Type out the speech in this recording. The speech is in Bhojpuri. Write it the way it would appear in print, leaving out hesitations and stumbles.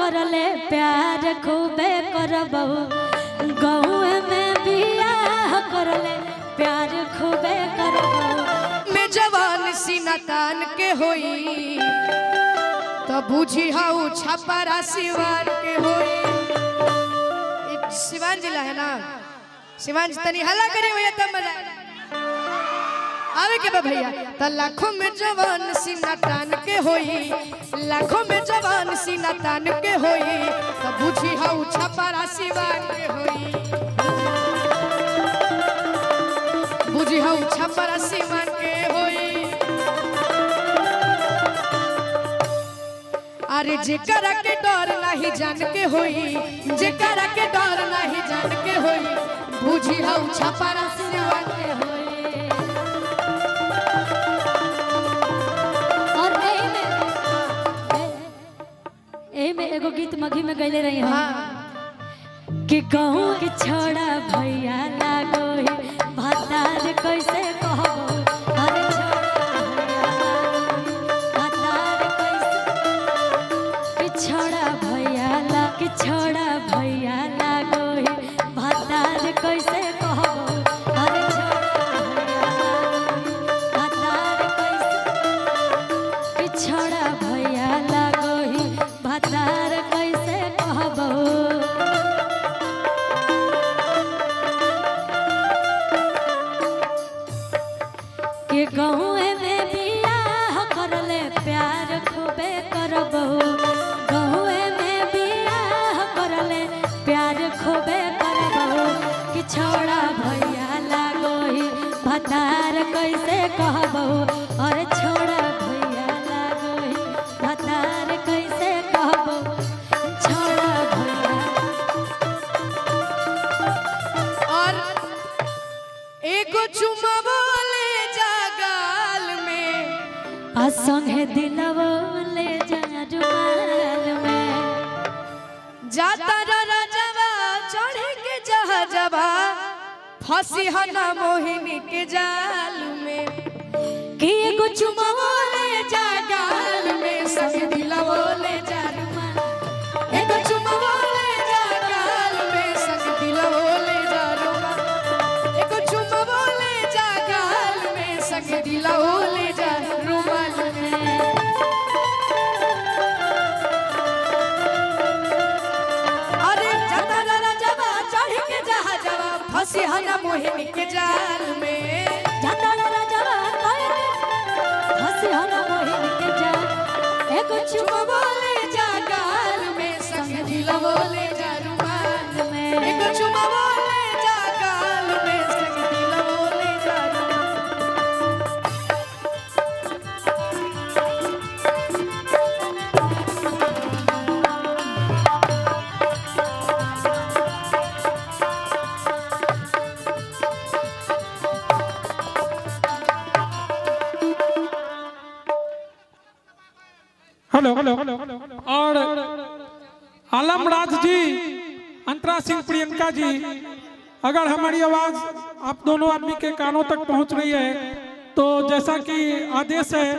करले प्यार खूबे करबो गहुए में बियाह करले प्यार खूबे करबो मैं जवान सीना तान के होई तो बुझी हाउ छपरा सिवान के होई। सिवान जिला है ना, सिवान तनी हल्ला करी भैया तब मजा आवे के बा भैया। तो लाखों में जवान सीना तान के होई, लाखों में जवान सीना तान के होई तो बुझी हाउ छपरा सिवान के होई, बुझी हाउ छपरा सिवान के होई। अरे जेकरा के डर नहीं जान के होई, जेकरा के डर नहीं जान के होई बुझी हाउ छपरा सिवान के होई। में एगो गीत मघी में गईले रही हाँ। कि कहूँ कि छोड़ा भैया लागो भातार कैसे कहबो अरे छोड़ा भैया कि छोड़ा भैया लागो भातार कैसे कहबो अरे छोड़ा भैया लागो भातार कैसे कहबो। के गहुए में बियाह करले प्यार खूबे करबो गहुए में बियाह करले प्यार खूबे करबो। कि छोड़ा भैया लागो भातार कैसे कहबो अरे छोड़ा भैया लागो भातार कैसे कहबो छोड़ा भैया। और एगो चुमा बोले जागाल में आ संगे दिलवो ले जा रुमाल में जाता राजवा चढ़ के जहाजवा फंसी हना मोहिनी के जाल में। कि एगो चुमा बोले जागाल में संग दिलवो ले जा रुमाल, एगो चुमा बोले जागाल में संग दिलवो ले जा रुमाल, एगो चुमा बोले जागाल में संग दिलवो ले जा रुमाल में। अरे जाता राजवा चढ़ के जहाजवा फंसी हना मोहिनी के जाल में, जाता राजवा हंसी हना मोहिनी के जाल एगो चुमा बोले जागाल में संग दिलवो ले जा रुमाल में, एगो चुमा बोले जागाल में संग दिलवो ले जा रुमाल। हेलो और आलम राज जी, अंतरा सिंह, प्रियंका जी, अगर हमारी आवाज आप दोनों आदमी के कानों तक पहुंच रही है तो जैसा कि आदेश है